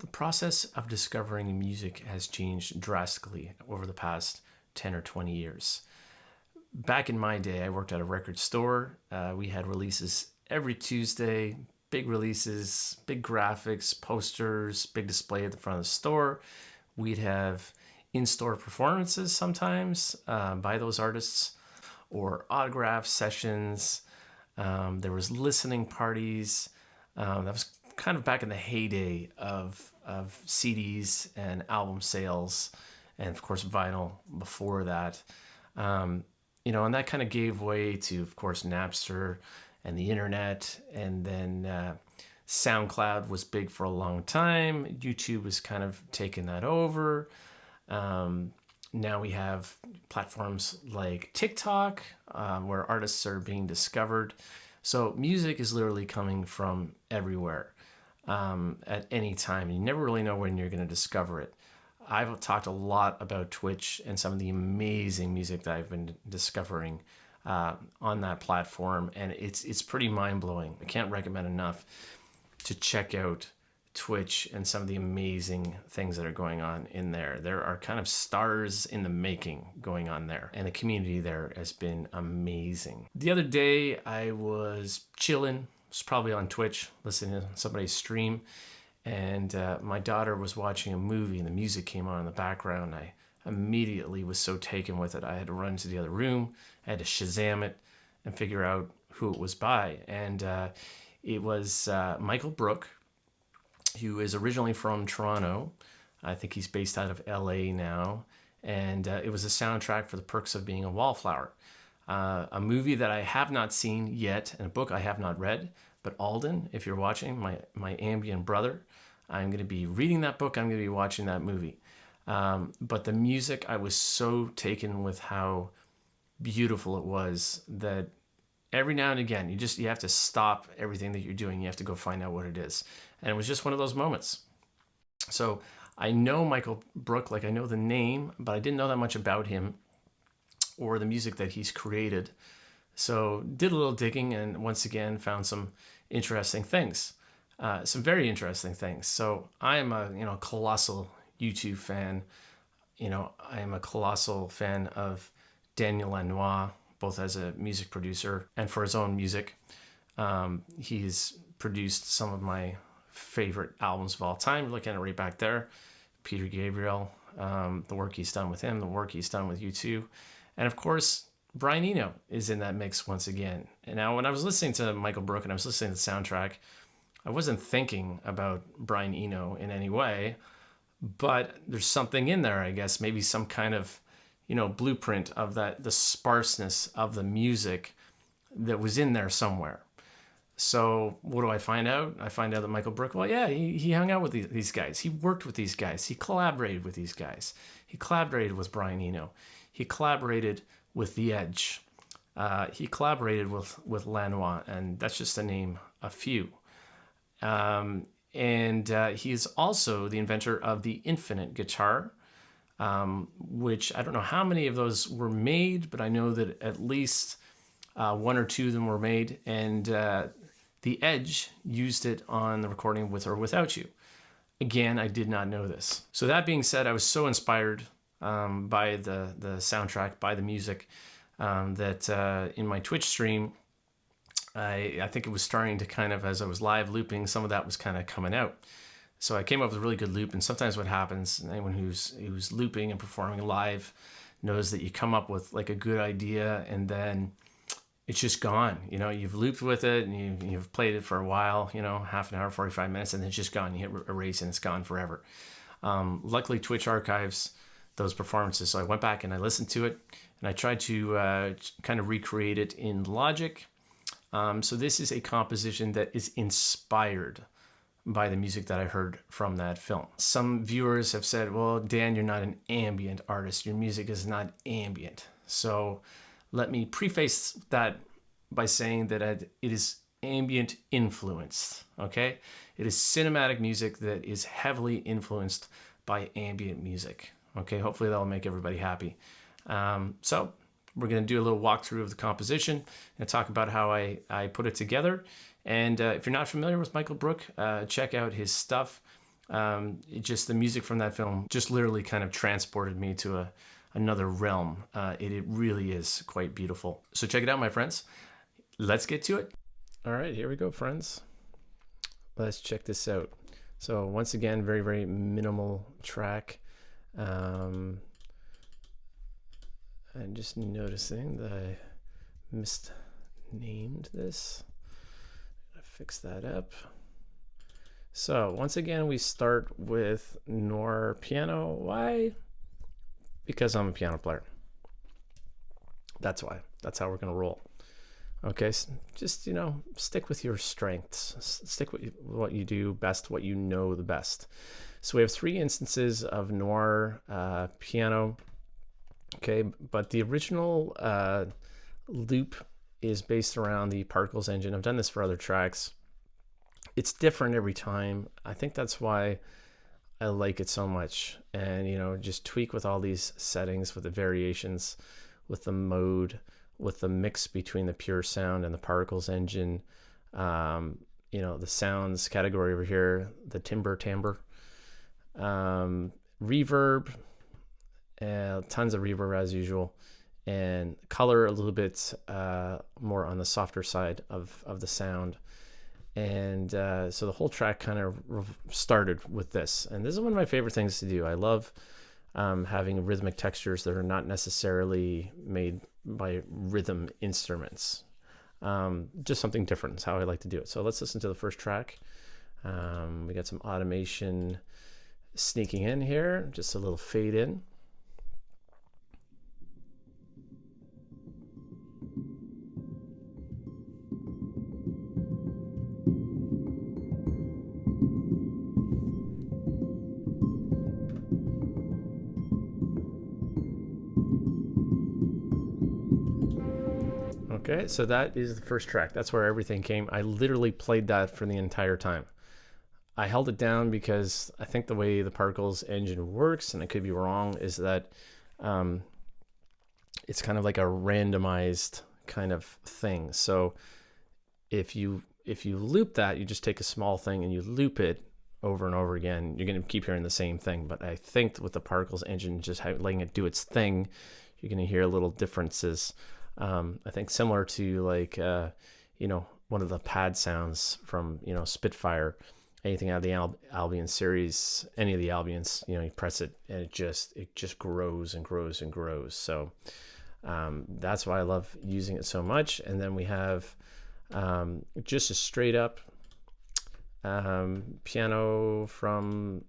The process of discovering music has changed drastically over the past 10 or 20 years. Back in my day, I worked at a record store. We had releases every Tuesday, big releases, big graphics, posters, big display at the front of the store. We'd have in-store performances sometimes by those artists or autograph sessions. There was listening parties. That was kind of back in the heyday of CDs and album sales, and of course vinyl before that. And that kind of gave way to, of course, Napster and the internet, and then SoundCloud was big for a long time. YouTube was kind of taking that over. Now we have platforms like TikTok, where artists are being discovered. So music is literally coming from everywhere at any time. You never really know when you're going to discover it. I've talked a lot about Twitch and some of the amazing music that I've been discovering on that platform, and it's pretty mind-blowing. I can't recommend enough to check out Twitch and some of the amazing things that are going on in there. There are kind of stars in the making going on there, and the community there has been amazing. The other day I was chilling, was probably on Twitch, listening to somebody stream, and my daughter was watching a movie and the music came on in the background. I immediately was so taken with it. I had to run to the other room. I had to Shazam it and figure out who it was by. And it was Michael Brook, who is originally from Toronto. I think he's based out of LA now. And it was a soundtrack for The Perks of Being a Wallflower, a movie that I have not seen yet and a book I have not read. But Alden, if you're watching, my ambient brother, I'm going to be reading that book. I'm going to be watching that movie. But the music, I was so taken with how beautiful it was that every now and again, you have to stop everything that you're doing. You have to go find out what it is. And it was just one of those moments. So I know Michael Brook, like I know the name, but I didn't know that much about him or the music that he's created. So did a little digging and once again found some interesting things, some very interesting things. So I am a colossal YouTube fan. I am a colossal fan of Daniel Lanois, both as a music producer and for his own music. He's produced some of my favorite albums of all time. Looking at it right back there, Peter Gabriel, the work he's done with him, the work he's done with U2, and of course Brian Eno is in that mix once again. And now when I was listening to Michael Brook and I was listening to the soundtrack, I wasn't thinking about Brian Eno in any way, but there's something in there, I guess, maybe some kind of, blueprint of the sparseness of the music that was in there somewhere. So what do I find out? I find out that Michael Brook, well, yeah, he hung out with these guys. He worked with these guys. He collaborated with these guys. He collaborated with Brian Eno. He collaborated with The Edge. He collaborated with Lanois, and that's just to name a few. And he is also the inventor of the infinite guitar, which I don't know how many of those were made, but I know that at least one or two of them were made, and The Edge used it on the recording With or Without You. Again, I did not know this. So that being said, I was so inspired by the soundtrack, by the music, that in my Twitch stream, I think it was starting to kind of, as I was live looping, some of that was kind of coming out. So I came up with a really good loop, and sometimes what happens, anyone who's looping and performing live knows that you come up with like a good idea and then it's just gone. You've looped with it and you've played it for a while, half an hour, 45 minutes, and then it's just gone. You hit erase and it's gone forever. Luckily, Twitch archives those performances. So I went back and I listened to it and I tried to kind of recreate it in Logic. So this is a composition that is inspired by the music that I heard from that film. Some viewers have said, well, Dan, you're not an ambient artist. Your music is not ambient. So let me preface that by saying that it is ambient influenced, okay? It is cinematic music that is heavily influenced by ambient music, okay? Hopefully that'll make everybody happy. So we're gonna do a little walkthrough of the composition and talk about how I put it together. And if you're not familiar with Michael Brook, check out his stuff. Just the music from that film just literally kind of transported me to another realm. It really is quite beautiful. So check it out, my friends. Let's get to it. All right, here we go, friends. Let's check this out. So once again, very, very minimal track. I'm just noticing that I misnamed this. Gotta fix that up. So once again, we start with Noir piano. Why? Because I'm a piano player. That's why. That's how we're gonna roll. Okay, just, stick with your strengths. Stick with what you do best, what you know the best. So we have 3 instances of Noir piano. Okay, but the original loop is based around the Particles engine. I've done this for other tracks. It's different every time. I think that's why I like it so much. And, just tweak with all these settings, with the variations, with the mode, with the mix between the pure sound and the Particles engine. The sounds category over here, the timbre, reverb, tons of reverb as usual, and color a little bit more on the softer side of the sound. And so the whole track kind of started with this. And this is one of my favorite things to do. I love having rhythmic textures that are not necessarily made by rhythm instruments. Just something different is how I like to do it. So let's listen to the first track. We got some automation sneaking in here, just a little fade in. Okay, so that is the first track. That's where everything came. I literally played that for the entire time. I held it down because I think the way the Particles engine works, and I could be wrong, is that it's kind of like a randomized kind of thing. So if you loop that, you just take a small thing and you loop it over and over again, you're going to keep hearing the same thing. But I think with the Particles engine, just letting it do its thing, you're going to hear little differences. I think similar to like, one of the pad sounds from, Spitfire, anything out of the Albion series, any of the Albions, you press it and it just grows and grows and grows. So that's why I love using it so much. And then we have just a straight up piano from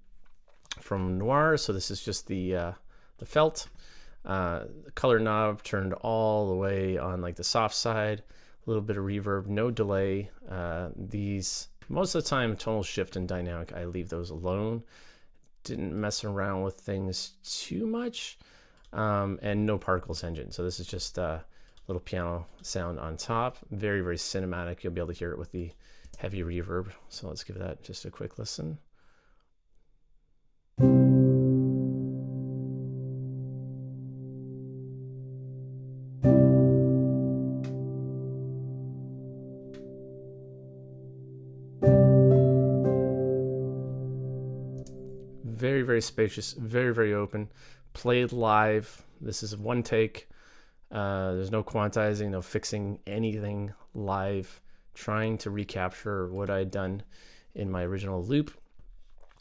Noir. So this is just the felt. The color knob turned all the way on like the soft side, a little bit of reverb, no delay. These most of the time tonal shift and dynamic, I leave those alone. Didn't mess around with things too much, and no Particles engine. So this is just a little piano sound on top. Very, very cinematic. You'll be able to hear it with the heavy reverb. So let's give that just a quick listen. Very, very spacious, very, very open. Played live. This is one take. There's no quantizing, no fixing anything live. Trying to recapture what I had done in my original loop.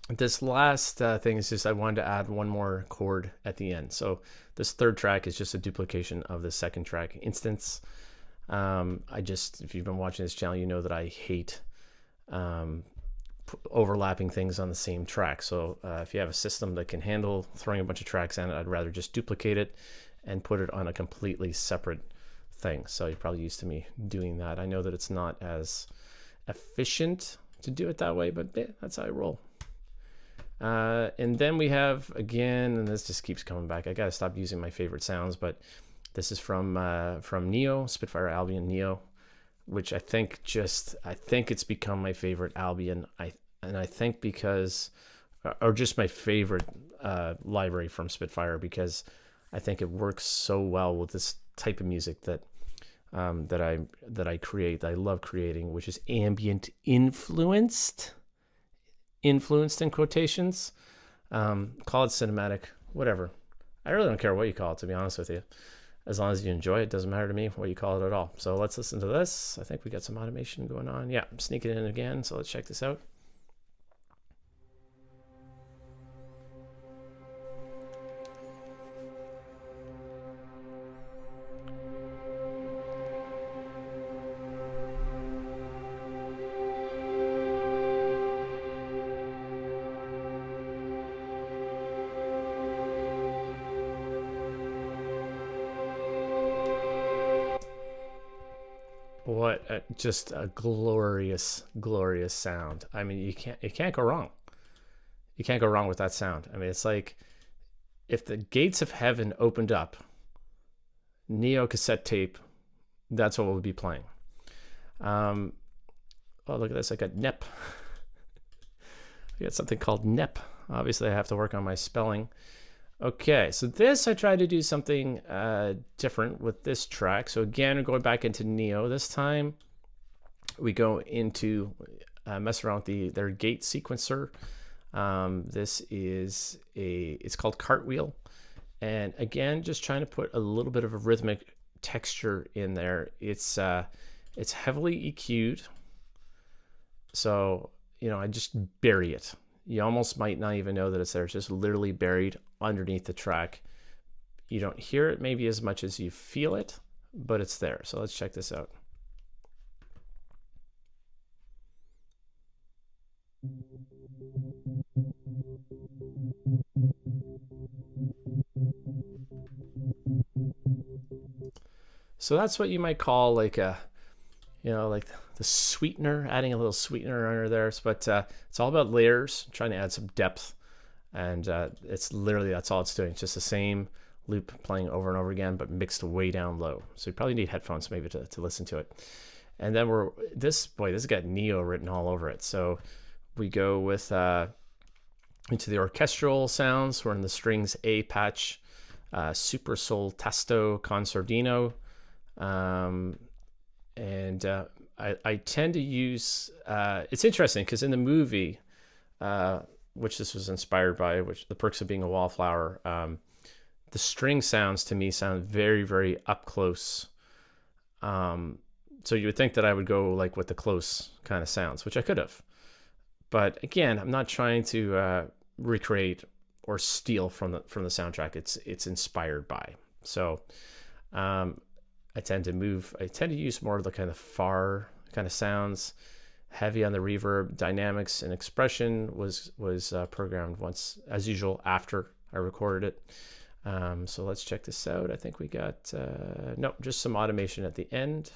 This last thing is just I wanted to add one more chord at the end. So this third track is just a duplication of the second track instance. If you've been watching this channel, you know that I hate overlapping things on the same track. So if you have a system that can handle throwing a bunch of tracks in it, I'd rather just duplicate it and put it on a completely separate thing. So you're probably used to me doing that. I know that it's not as efficient to do it that way, but yeah, that's how I roll. And then we have, again, and this just keeps coming back, I gotta stop using my favorite sounds, but this is from NEO, Spitfire Albion NEO, which I think it's become my favorite Albion. I think because, or just my favorite library from Spitfire, because I think it works so well with this type of music that I create, that I love creating, which is ambient influenced. influenced in quotations. Call it cinematic, whatever. I really don't care what you call it, to be honest with you. As long as you enjoy it, doesn't matter to me what you call it at all. So let's listen to this. I think we got some automation going on. Yeah, I'm sneaking in again, so let's check this out. What just a glorious, glorious sound. I mean, you can't go wrong. You can't go wrong with that sound. I mean, it's like if the gates of heaven opened up, Neo cassette tape, that's what we'll be playing. Oh, look at this. I got NEP. I got something called NEP. Obviously, I have to work on my spelling. Okay, so this, I tried to do something different with this track. So again, we're going back into Neo. This time, we go into mess around with their gate sequencer. This is it's called Cartwheel. And again, just trying to put a little bit of a rhythmic texture in there. It's heavily EQ'd. So, you know, I just bury it. You almost might not even know that it's there. It's just literally buried underneath the track. You don't hear it maybe as much as you feel it, but it's there. So let's check this out. So that's what you might call like a, you know, like the sweetener, adding a little sweetener under there. But it's all about layers, trying to add some depth. And it's literally, that's all it's doing. It's just the same loop playing over and over again, but mixed way down low. So you probably need headphones maybe to listen to it. And then this has got Neo written all over it. So we go with into the orchestral sounds. We're in the strings A patch, super sol tasto concertino. And I tend to use, it's interesting because in the movie, which this was inspired by, which The Perks of Being a Wallflower, the string sounds to me sound very, very up close. So you would think that I would go like with the close kind of sounds, which I could have. But again, I'm not trying to recreate or steal from the soundtrack. It's inspired by. So I tend to use more of the kind of far kind of sounds, heavy on the reverb. Dynamics and expression was programmed once, as usual, after I recorded it. So let's check this out. I think we got, no, just some automation at the end.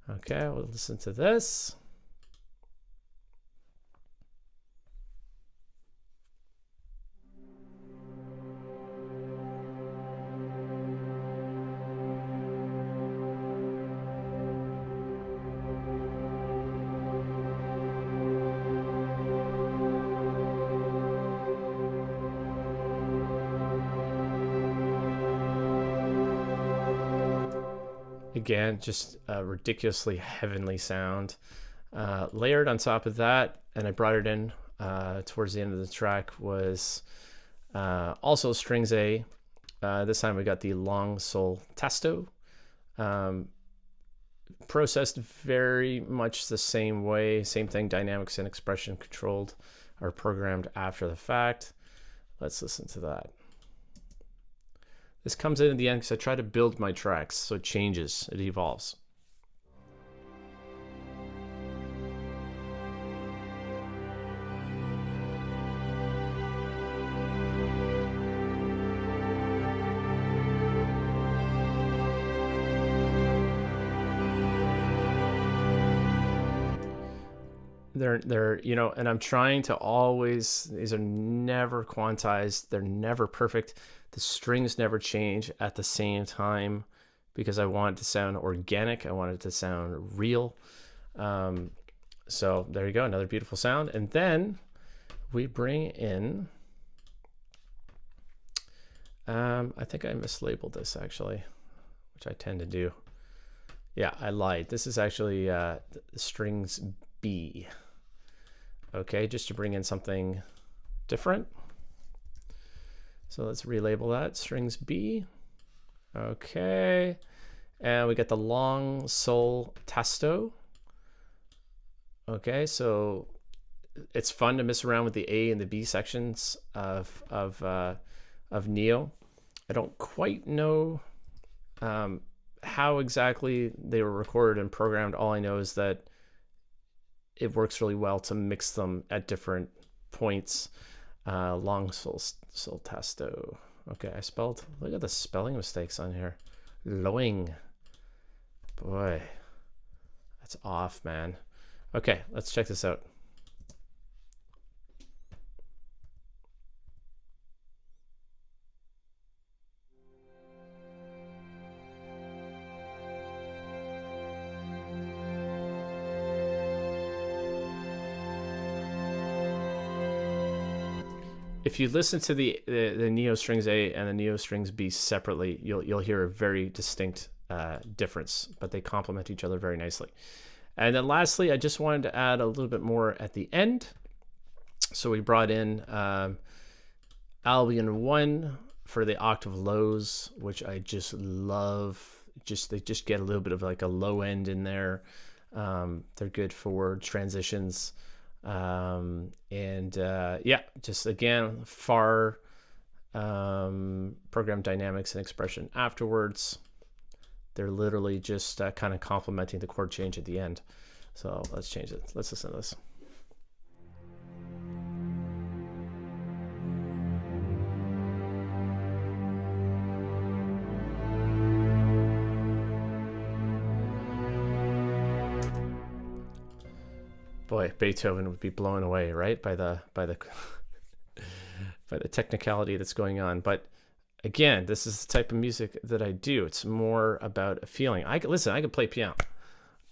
Okay, we'll listen to this. Again, just a ridiculously heavenly sound. Layered on top of that, and I brought it in towards the end of the track, was also strings A. This time we got the long sol tasto. Processed very much the same way. Same thing, dynamics and expression controlled or programmed after the fact. Let's listen to that. This comes in at the end because I try to build my tracks, so it changes, it evolves. They're you know, and I'm trying to always, these are never quantized, they're never perfect. The strings never change at the same time because I want it to sound organic. I want it to sound real. So there you go, another beautiful sound. And then we bring in, I think I mislabeled this actually, which I tend to do. Yeah, I lied. This is actually strings B. Okay, just to bring in something different. So let's relabel that strings B. Okay, and we get the long sol tasto. Okay, so it's fun to mess around with the A and the B sections of NEO. I don't quite know how exactly they were recorded and programmed. All I know is that it works really well to mix them at different points. Long sol tasto. Okay, look at the spelling mistakes on here. Loing. Boy, that's off, man. Okay, let's check this out. If you listen to the NEO strings A and the NEO strings B separately, you'll hear a very distinct difference, but they complement each other very nicely. And then lastly, I just wanted to add a little bit more at the end. So we brought in Albion 1 for the octave lows, which I just love. They just get a little bit of like a low end in there. They're good for transitions. Yeah, just again, far program dynamics and expression afterwards. They're literally just kind of complementing the chord change at the end. So let's change it. Let's listen to this. Boy, Beethoven would be blown away, right, by the by the technicality that's going on. But again, this is the type of music that I do. It's more about a feeling. I could play piano.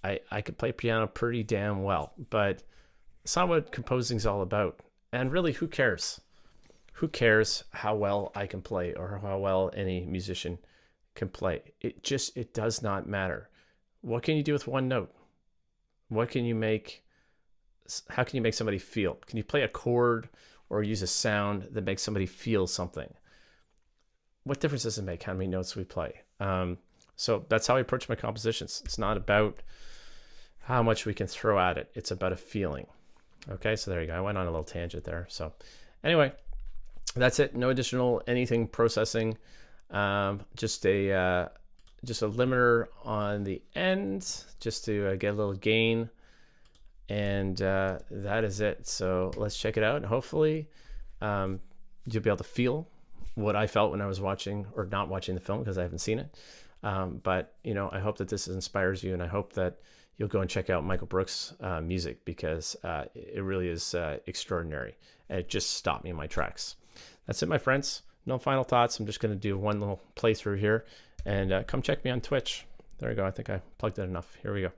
I could play piano pretty damn well, but it's not what composing's all about. And really, who cares? Who cares how well I can play or how well any musician can play? It does not matter. What can you do with one note? What can you make? How can you make somebody feel? Can you play a chord or use a sound that makes somebody feel something? What difference does it make how many notes we play? So that's how I approach my compositions. It's not about how much we can throw at it. It's about a feeling. Okay, so there you go. I went on a little tangent there. So anyway, that's it. No additional anything processing. Just a limiter on the end, just to get a little gain. And that is it. So let's check it out. And hopefully you'll be able to feel what I felt when I was watching or not watching the film, because I haven't seen it. But, I hope that this inspires you, and I hope that you'll go and check out Michael Brook's music, because it really is extraordinary. And it just stopped me in my tracks. That's it, my friends. No final thoughts. I'm just going to do one little playthrough here, and come check me on Twitch. There we go. I think I plugged it enough. Here we go.